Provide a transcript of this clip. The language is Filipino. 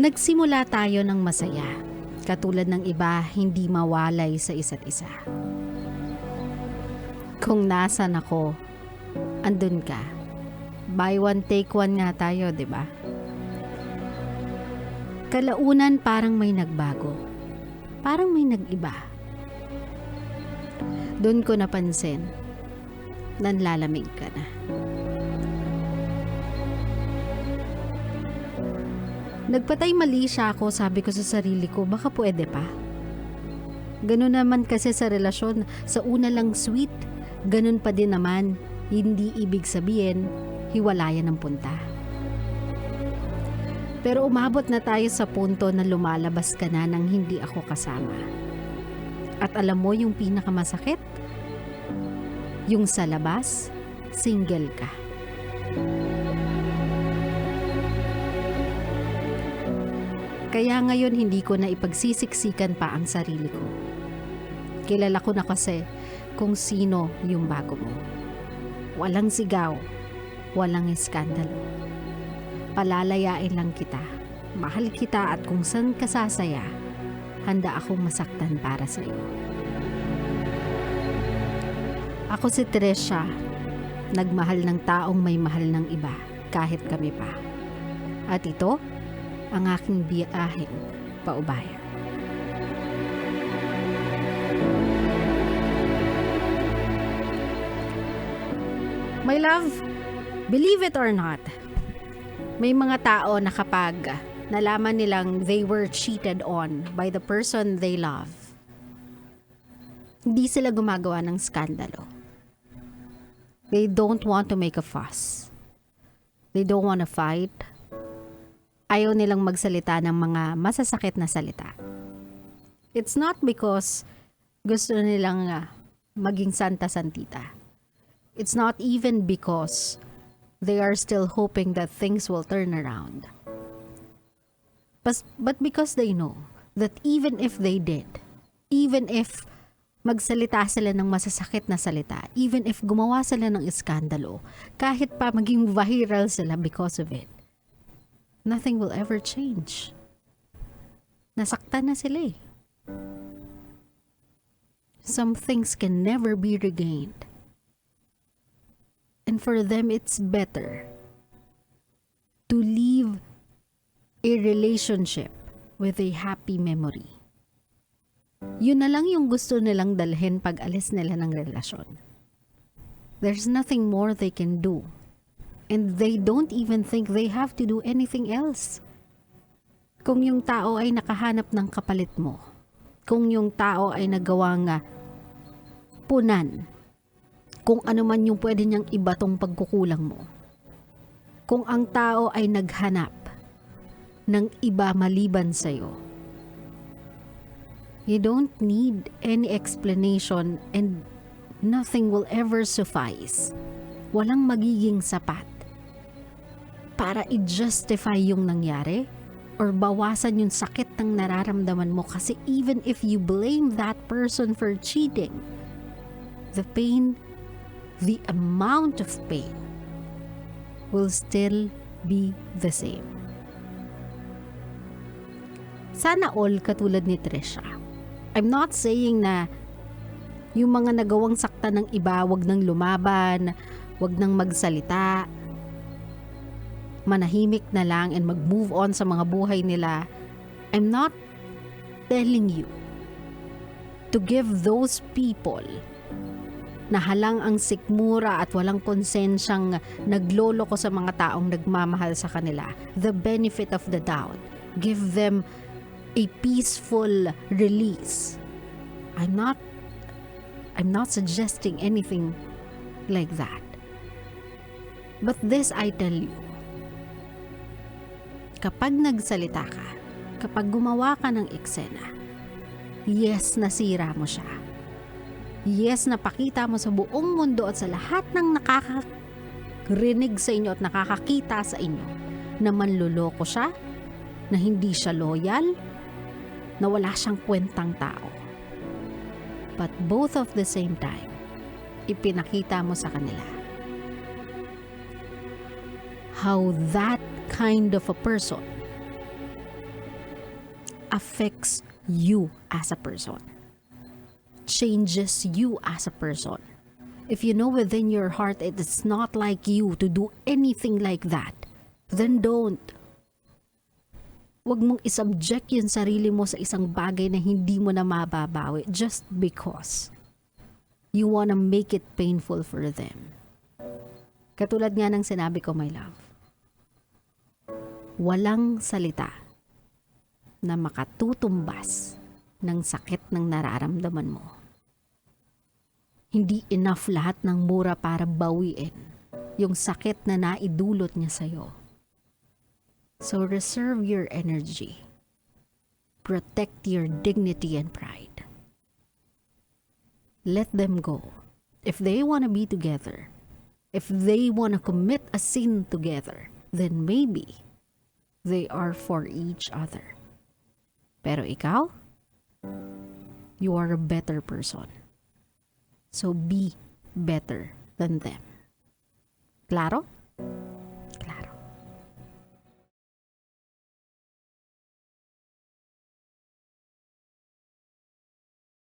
Nagsimula tayo ng masaya. Katulad ng iba, hindi mawalay sa isa't isa. Kung nasan ako, andun ka. Buy one, take one nga tayo, di ba? Kalaunan parang may nagbago. Parang may nag-iba. Doon ko napansin, nanlalamig ka na. Nagpatay mali siya ako, sabi ko sa sarili ko, baka pwede pa. Ganun naman kasi sa relasyon, sa una lang sweet, ganun pa din naman, hindi ibig sabihin, hiwalayan ang punta. Pero umabot na tayo sa punto na lumalabas ka na nang hindi ako kasama. At alam mo yung pinakamasakit? Yung sa labas, single ka. Kaya ngayon hindi ko na ipagsisiksikan pa ang sarili ko. Kilala ko na kasi kung sino yung bago mo. Walang sigaw, walang iskandalo. Palalayain lang kita. Mahal kita at kung saan ka sasaya, handa akong masaktan para sa iyo. Ako si Tresha, nagmahal ng taong may mahal ng iba kahit kami pa. At ito, ang aking biyaheng paubaya. My love, believe it or not, may mga tao na kapag nalaman nilang they were cheated on by the person they love, hindi sila gumagawa ng skandalo. They don't want to make a fuss. They don't want to fight. Ayaw nilang magsalita ng mga masasakit na salita. It's not because gusto nilang maging santa-santita. It's not even because they are still hoping that things will turn around. But because they know that even if they did, even if magsalita sila ng masasakit na salita, even if gumawa sila ng iskandalo, kahit pa maging viral sila because of it, nothing will ever change. Nasaktan na sila eh. Some things can never be regained. And for them, it's better to leave a relationship with a happy memory. Yun na lang yung gusto nilang dalhin pag alis nila ng relasyon. There's nothing more they can do. And they don't even think they have to do anything else. Kung yung tao ay nakahanap ng kapalit mo, kung yung tao ay nagawang punan, kung ano man yung pwede niyang iba tong pagkukulang mo, kung ang tao ay naghanap ng iba maliban sa'yo, you don't need any explanation and nothing will ever suffice. Walang magiging sapat para i-justify yung nangyari or bawasan yung sakit ng nararamdaman mo, kasi even if you blame that person for cheating, the pain, the amount of pain will still be the same. Sana all katulad ni Tresha. I'm not saying na yung mga nagawang sakta ng iba, wag nang lumaban, wag nang magsalita, manahimik na lang and mag-move on sa mga buhay nila. I'm not telling you to give those people na halang ang sikmura at walang konsensyang nagloloko sa mga taong nagmamahal sa kanila the benefit of the doubt. Give them a peaceful release. I'm not suggesting anything like that. But this I tell you, kapag nagsalita ka, kapag gumawa ka ng eksena, yes, nasira mo siya. Yes, napakita mo sa buong mundo at sa lahat ng nakakarinig sa inyo at nakakakita sa inyo na manloloko siya, na hindi siya loyal, na wala siyang kwentang tao. But both of the same time, ipinakita mo sa kanila how that kind of a person affects you as a person, changes you as a person. If you know within your heart it's not like you to do anything like that, then don't. Huwag mong isubject yung sarili mo sa isang bagay na hindi mo na mababawi just because you wanna make it painful for them. Katulad nga ng sinabi ko, my love, walang salita na makatutumbas ng sakit ng nararamdaman mo. Hindi enough lahat ng mura para bawiin yung sakit na naidulot niya sa'yo. So reserve your energy. Protect your dignity and pride. Let them go. If they want to be together, if they want to commit a sin together, then maybe they are for each other. Pero ikaw, you are a better person. So be better than them. Claro?